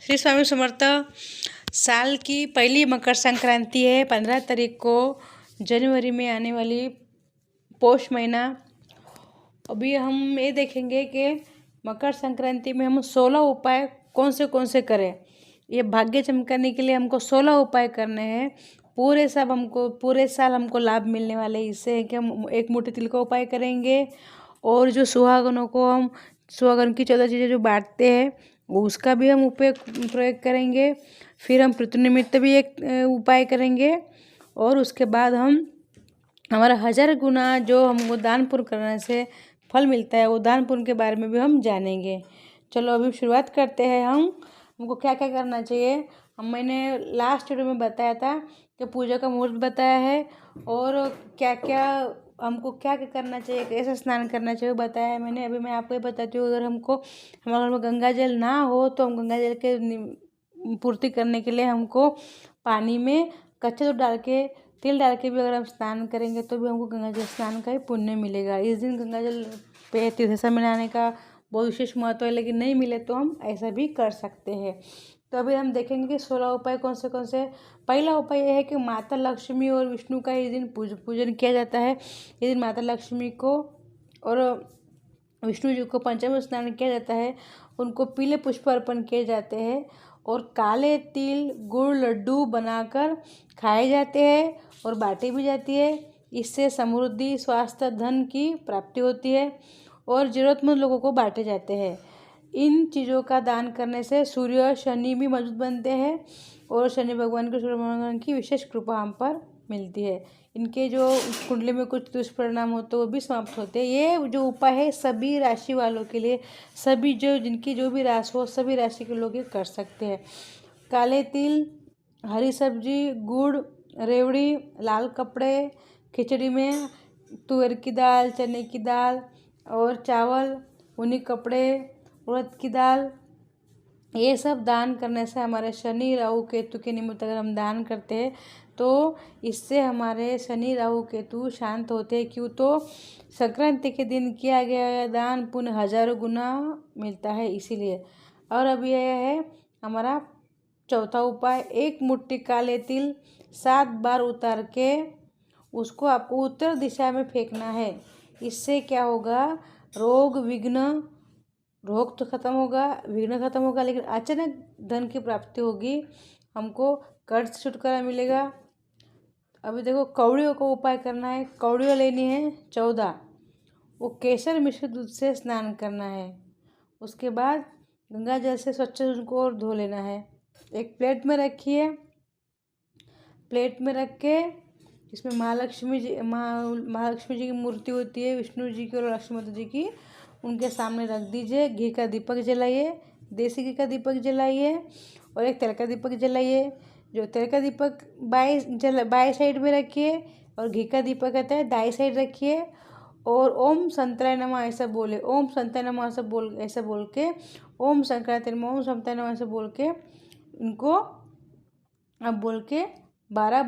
श्री स्वामी समर्थ। साल की पहली मकर संक्रांति है 15 तारीख को, जनवरी में आने वाली पौष महीना। अभी हम ये देखेंगे कि मकर संक्रांति में हम 16 उपाय कौन से करें। ये भाग्य चमकाने के लिए हमको 16 उपाय करने हैं। पूरे साल हमको लाभ मिलने वाले इससे है कि हम एक मुट्ठी तिल का उपाय करेंगे, और जो सुहागनों को हम सुहागन की 14 चीज़ें जो बांटते हैं उसका भी हम प्रयोग करेंगे। फिर हम पितृ निमित्त भी एक उपाय करेंगे, और उसके बाद हम हमारा 1000 गुना जो हमको दान पुण्य करने से फल मिलता है वो दान पुण्य के बारे में भी हम जानेंगे। चलो अभी शुरुआत करते हैं। हमको क्या क्या करना चाहिए। मैंने लास्ट वीडियो में बताया था कि पूजा का मुहूर्त बताया है, और क्या क्या हमको क्या क्या करना चाहिए, कैसे स्नान करना चाहिए बताया है मैंने। अभी मैं आपको ये बताती हूँ, अगर हमारे घर में गंगा जल ना हो तो हम गंगा जल के पूर्ति करने के लिए हमको पानी में कच्चा दूध डाल के तिल डाल के भी अगर हम स्नान करेंगे तो भी हमको गंगा जल स्नान का ही पुण्य मिलेगा। इस दिन गंगा जल पे तीर्थस्नान मनाने का बहुत विशेष महत्व है, लेकिन नहीं मिले तो हम ऐसा भी कर सकते हैं। तो अभी हम देखेंगे कि 16 उपाय कौन से। पहला उपाय यह है कि माता लक्ष्मी और विष्णु का इस दिन पूजन किया जाता है। इस दिन माता लक्ष्मी को और विष्णु जी को पंचामृत स्नान किया जाता है। उनको पीले पुष्प अर्पण किए जाते हैं, और काले तिल गुड़ लड्डू बनाकर खाए जाते हैं और बांटे भी जाती है। इससे समृद्धि, स्वास्थ्य, धन की प्राप्ति होती है, और ज़रूरतमंद लोगों को बांटे जाते हैं। इन चीज़ों का दान करने से सूर्य और शनि भी मजबूत बनते हैं, और शनि भगवान के सूर्य भगवान की विशेष कृपा हम पर मिलती है। इनके जो कुंडली में कुछ दुष्परिणाम होते हैं वो भी समाप्त होते हैं। ये जो उपाय है सभी राशि वालों के लिए, सभी जिनकी जो भी राशि हो सभी राशि के लोग ये कर सकते हैं। काले तिल, हरी सब्जी, गुड़, रेवड़ी, लाल कपड़े, खिचड़ी में तुअर की दाल, चने की दाल और चावल, ऊनी कपड़े, उड़द की दाल, ये सब दान करने से हमारे शनि राहु केतु के निमित्त अगर हम दान करते हैं तो इससे हमारे शनि राहु केतु शांत होते हैं। क्यों? तो संक्रांति के दिन किया गया दान पुण्य 1000 गुना मिलता है, इसीलिए। और अब यह है हमारा चौथा उपाय। एक मुट्ठी काले तिल 7 बार उतार के उसको आपको उत्तर दिशा में फेंकना है। इससे क्या होगा, रोग तो खत्म होगा, विघ्न खत्म होगा, लेकिन अचानक धन की प्राप्ति होगी, हमको कर्ज से छुटकारा मिलेगा। अभी देखो कौड़ियों को उपाय करना है। कौड़ियों लेनी है 14, वो केसर मिश्रित दूध से स्नान करना है। उसके बाद गंगा जल से स्वच्छ उनको और धो लेना है। एक प्लेट में रखिए। प्लेट में रख के इसमें महालक्ष्मी जी की मूर्ति होती है, विष्णु जी की और लक्ष्मी माता जी की, उनके सामने रख दीजिए। घी का दीपक जलाइए, देसी घी का दीपक जलाइए, और एक तेल का दीपक जलाइए। जो तेल का दीपक बाएं साइड में रखिए, और घी का दीपक कहता है दाएं साइड रखिए, और ओम संतराय नमः ऐसा बोले। ओम संतराय नमः ऐसा बोल के ओम संक्रांति नमः, ओम संतराय नमः ऐसा बोल के इनको अब बोल के 12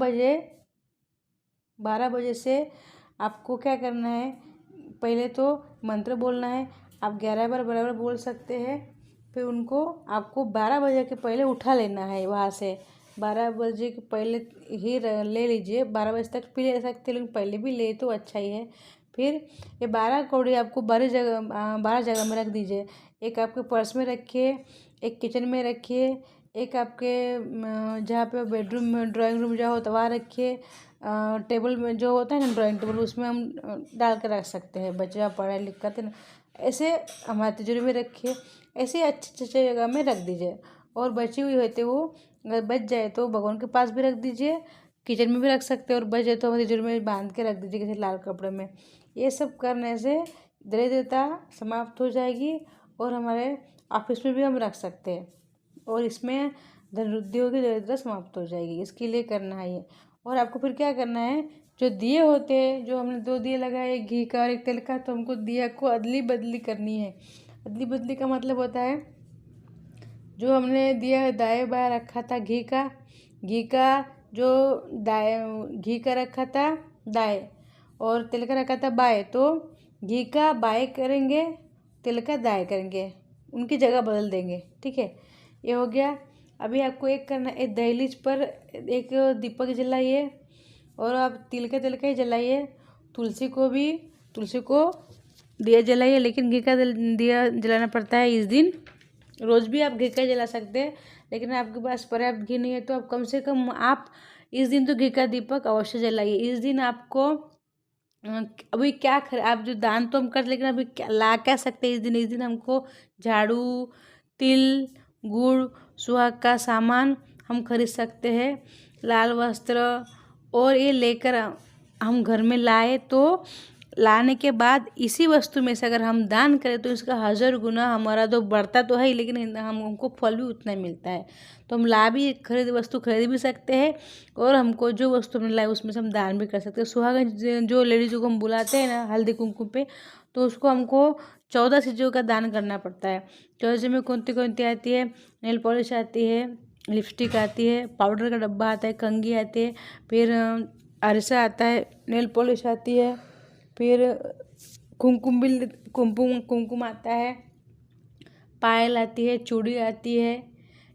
बजे से आपको क्या करना है, पहले तो मंत्र बोलना है। आप 11 बार बराबर बोल सकते हैं। फिर उनको आपको 12 बजे के पहले उठा लेना है वहाँ से। 12 बजे के पहले ही ले लीजिए। 12 बजे तक भी ले सकते, लेकिन पहले भी ले तो अच्छा ही है। फिर ये 12 कौड़ी आपको 12 जगह में रख दीजिए। एक आपके पर्स में रखिए, एक किचन में रखिए, एक आपके जहाँ पे बेडरूम में ड्राइंग रूम जहाँ होता है वहाँ रखिए। टेबल में जो होता है ना ड्राइंग टेबल, उसमें हम डाल कर रख सकते हैं। बच्चा पढ़ाई लिख करते ना, ऐसे हमारे तिजोरी में रखिए। ऐसे अच्छे जगह में रख दीजिए, और बची हुई होते वो अगर बच जाए तो भगवान के पास भी रख दीजिए, किचन में भी रख सकते हैं, और बच जाए तो हमारी तिजोरी में बांध के रख दीजिए किसी लाल कपड़े में। ये सब करने से दरिद्रता समाप्त हो जाएगी, और हमारे ऑफिस में भी हम रख सकते हैं, और इसमें धन वृद्धि होगी, दरिद्रता समाप्त हो जाएगी। इसके लिए करना है ये। और आपको फिर क्या करना है, जो दिए होते हैं, जो हमने 2 दिए लगाए, एक घी का और एक तेल का, तो हमको दिया को अदली बदली करनी है। अदली बदली का मतलब होता है जो हमने दिया दाएं बाएं रखा था घी का जो घी का रखा था दाएं और तेल का रखा था बाएं, तो घी का बाएं करेंगे, तेल का दाएं करेंगे, उनकी जगह बदल देंगे। ठीक है, ये हो गया। अभी आपको एक करना, एक दहलीज पर एक दीपक जलाइए और आप तिल के ही जलाइए। तुलसी को दिया जलाइए, लेकिन घी का दिया जलाना पड़ता है इस दिन। रोज़ भी आप घी का जला सकते हैं, लेकिन आपके पास पर्याप्त घी नहीं है तो आप कम से कम आप इस दिन तो घी का दीपक अवश्य जलाइए। इस दिन आपको अभी क्या आप जो दान तो हम कर, लेकिन अभी क्या सकते हैं इस दिन हमको झाड़ू, तिल, गुड़, सुहाग का सामान हम खरीद सकते हैं, लाल वस्त्र, और ये लेकर हम घर में लाए तो लाने के बाद इसी वस्तु में से अगर हम दान करें तो इसका 1000 गुना हमारा तो बढ़ता तो है ही, लेकिन हमको फल भी उतना ही मिलता है। तो हम वस्तु खरीद भी सकते हैं, और हमको जो वस्तु हमने लाए उसमें से हम दान भी कर सकते हैं। सुहागन जो लेडीज़ों को हम बुलाते हैं ना हल्दी कुमकुम पे, तो उसको हमको 14 चीज़ों का दान करना पड़ता है। 14 चीज़ों में कौन सी आती है? नेल पॉलिश आती है, लिपस्टिक आती है, पाउडर का डब्बा आता है, कंघी आती है, फिर अरसा आता है, नेल पॉलिश आती है, फिर कुमकुम आता है, पायल आती है, चूड़ी आती है,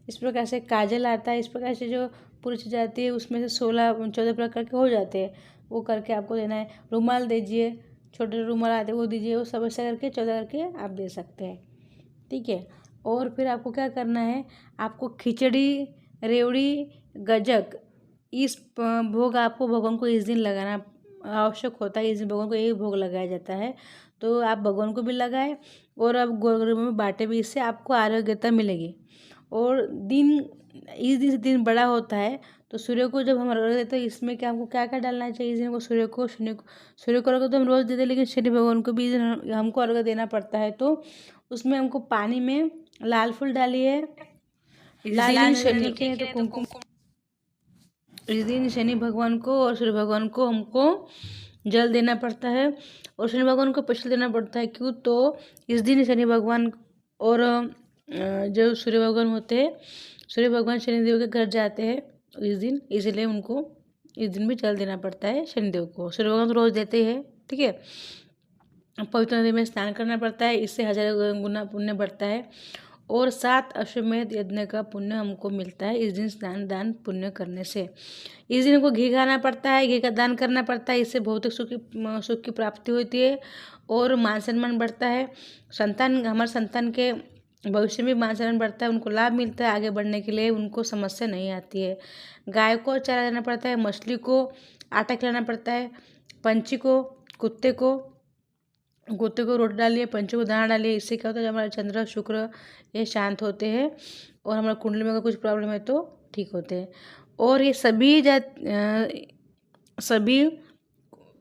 इस प्रकार से काजल आता है। इस प्रकार से जो पूरी चीज़ आती है उसमें से 14 प्रकार के हो जाते हैं, वो करके आपको देना है। रुमाल दीजिए, छोटे रुमाल आते हैं वो दीजिए, वो सब ऐसा करके 14 करके आप दे सकते हैं, ठीक है। और फिर आपको क्या करना है, आपको खिचड़ी, रेवड़ी, गजक, इस भोग आपको भगवान को इस दिन लगाना आवश्यक होता है। इस दिन भगवान को यही भोग लगाया जाता है, तो आप भगवान को भी लगाए और आप गोरगरीब में बांटे भी, इससे आपको आरोग्यता मिलेगी। और इस दिन बड़ा होता है, तो सूर्य को जब हम अर्घ्य देते हैं इसमें क्या हमको क्या क्या डालना चाहिए? इस दिन को सूर्य को अर्घ्य तो हम रोज़ देते हैं, लेकिन शनि भगवान को भी हमको अर्घ्य देना पड़ता है। तो उसमें हमको पानी में लाल फूल डालिए, इस दिन शनि भगवान को और सूर्य भगवान को हमको जल देना पड़ता है, और शनि भगवान को स्पेशल देना पड़ता है। क्यों? तो इस दिन शनि भगवान और जो सूर्य भगवान होते हैं, सूर्य भगवान शनिदेव के घर जाते हैं इस दिन, इसलिए उनको इस दिन भी जल देना पड़ता है शनिदेव को। सूर्य भगवान तो रोज़ देते हैं, ठीक है। पवित्र नदी में स्नान करना पड़ता है, इससे 1000 गुना पुण्य बढ़ता है, और 7 अश्वमेध यज्ञ का पुण्य हमको मिलता है इस दिन स्नान दान पुण्य करने से। इस दिन को घी खाना पड़ता है, घी का दान करना पड़ता है, इससे भौतिक सुख की प्राप्ति होती है और मान सम्मान बढ़ता है। हमारे संतान के भविष्य में मान सम्मान बढ़ता है, उनको लाभ मिलता है आगे बढ़ने के लिए, उनको समस्या नहीं आती है। गाय को चारा देना पड़ता है, मछली को आटा खिलाना पड़ता है, पंछी को, कुत्ते को रोटी डालिए, पंछी को दाना डालिए। इससे क्या होता है, हमारा चंद्र शुक्र ये शांत होते हैं, और हमारा कुंडली में अगर कुछ प्रॉब्लम है तो ठीक होते हैं। और ये सभी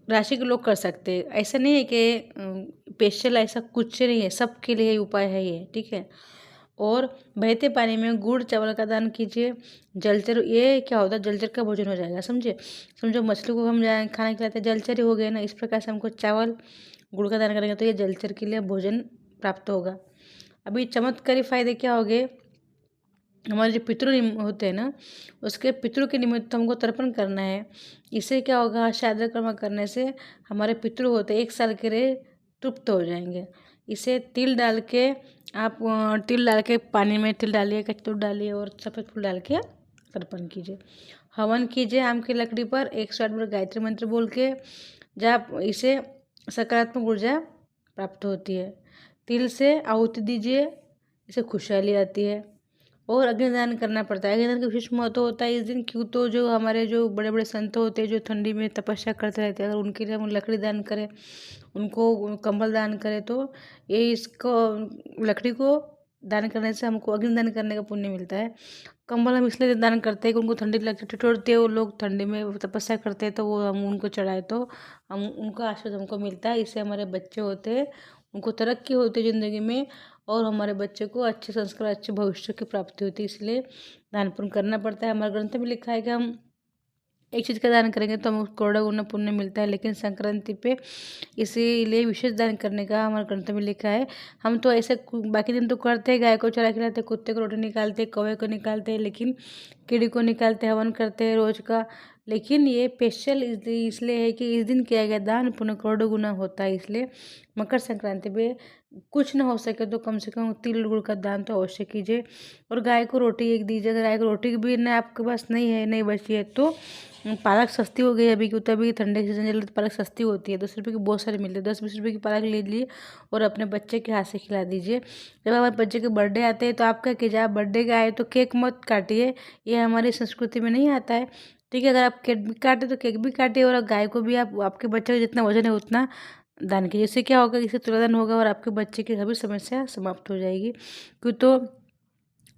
राशि के लोग कर सकते हैं, ऐसा नहीं है कि स्पेशल ऐसा कुछ नहीं है, सबके लिए उपाय है ये, ठीक है। और बहते पानी में गुड़ चावल का दान कीजिए। जलचर, ये क्या होता है, जलचर का भोजन हो जाएगा, समझो मछली को हम खाना खिलाते हैं, जलचर ही हो गए ना। इस प्रकार से हमको चावल गुड़ का दान करेंगे तो ये जलचर के लिए भोजन प्राप्त होगा। अभी चमत्कारी फायदे क्या हो गए, हमारे जो पितृ होते हैं ना, उसके पितृ के निमित्त हमको तर्पण करना है। इससे क्या होगा, श्राद्ध कर्म करने से हमारे पितृ होते 1 साल के लिए तृप्त हो जाएंगे। इसे तिल डाल के पानी में तिल डालिए, कचूर डालिए और सफ़ेद फूल डाल के तर्पण कीजिए। हवन कीजिए आम की लकड़ी पर 108 बार गायत्री मंत्र बोल के, जब इसे सकारात्मक ऊर्जा प्राप्त होती है। तिल से आहुति दीजिए, इससे खुशहाली आती है। और अग्निदान करना पड़ता है, अग्निदान का विशेष महत्व होता है इस दिन। क्यों? तो जो हमारे जो बड़े बड़े संत होते हैं जो ठंडी में तपस्या करते रहते हैं, अगर उनके लिए हम लकड़ी दान करें, उनको कंबल दान करें, तो लकड़ी को दान करने से हमको अग्निदान करने का पुण्य मिलता है। कंबल हम इसलिए दान करते हैं कि उनको ठंडी लगती ठिठुरती है, वो लोग ठंडी में तपस्या करते हैं, तो वो हम उनको चढ़ाए तो हम उनका आशीर्वाद हमको मिलता है। इससे हमारे बच्चे होते हैं उनको तरक्की होती है ज़िंदगी में, और हमारे बच्चे को अच्छे संस्कार अच्छे भविष्य की प्राप्ति होती है। इसलिए दान पुण्य करना पड़ता है। हमारे ग्रंथ में लिखा है कि हम एक चीज़ का दान करेंगे तो हमें करोड़ों गुना पुण्य मिलता है, लेकिन संक्रांति पे इसीलिए विशेष दान करने का हमारे ग्रंथ में लिखा है। हम तो ऐसे बाकी दिन तो करते हैं, गाय को चरा खिलाते, कुत्ते को रोटी निकालते, कौवे को निकालते हैं, लेकिन कीड़ी को निकालते, हवन करते हैं रोज का, लेकिन ये स्पेशल इसलिए है कि इस दिन किया गया दान पुण्य करोड़ों गुना होता है। इसलिए मकर संक्रांति पे कुछ ना हो सके तो कम से कम तिल गुड़ का दान तो अवश्य कीजिए। और गाय को रोटी एक दीजिए। अगर गाय को रोटी भी ना आपके पास नहीं है, नहीं बची है, तो पालक सस्ती हो गई है अभी, क्योंकि अभी ठंडे के सीजन चल रही है तो पालक सस्ती होती है। 10 रुपये की बहुत सारी मिलती है। 10-20 रुपये की पालक ले लीजिए और अपने बच्चे के हाथ से खिला दीजिए। जब हमारे बच्चे के बर्थडे आते हैं तो आप क्या कीजिए, आप बर्थडे का आए तो केक मत काटिए, ये हमारी संस्कृति में नहीं आता है। ठीक है, अगर आप केक भी काटे तो केक भी काटिए, और गाय को भी आप आपके बच्चे का जितना वजन है उतना दान कीजिए। इससे क्या होगा, इससे तुलादान होगा और आपके बच्चे की सभी समस्या समाप्त हो जाएगी। क्यों तो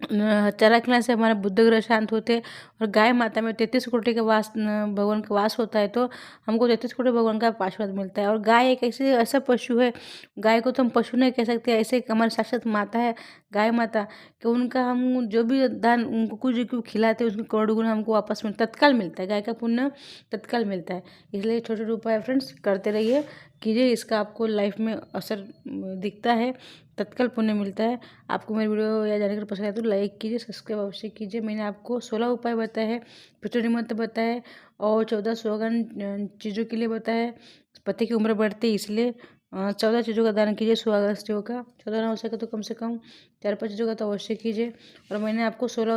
चारा खिलाने से हमारा बुद्ध ग्रह शांत होते हैं। और गाय माता में 33 कोटि का वास भगवान का वास होता है, तो हमको 33 कोटि भगवान का आशीर्वाद मिलता है। और गाय एक ऐसा पशु है, गाय को तो हम पशु नहीं कह सकते, ऐसे हमारे साक्षात माता है गाय माता, कि उनका हम जो भी दान उनको कुछ भी खिलाते हैं उसमें करोड़ों गुना हमको वापस में तत्काल मिलता है। गाय का पुण्य तत्काल मिलता है। इसलिए छोटे छोटे उपाय फ्रेंड्स करते रहिए, कीजिए, इसका आपको लाइफ में असर दिखता है, तत्काल पुण्य मिलता है। आपको मेरी वीडियो या जानकारी पसंद आए तो लाइक कीजिए, सब्सक्राइब अवश्य कीजिए। मैंने आपको 16 उपाय बताए हैं, पितृ निमित्त बताए, और 14 सुहागन चीज़ों के लिए बताया। पति की उम्र बढ़ती है इसलिए 14 चीज़ों का दान कीजिए, सुहागन स्त्रियों का। 14 ना हो सके तो कम से कम 4-5 चीज़ों का तो अवश्य कीजिए। और मैंने आपको 16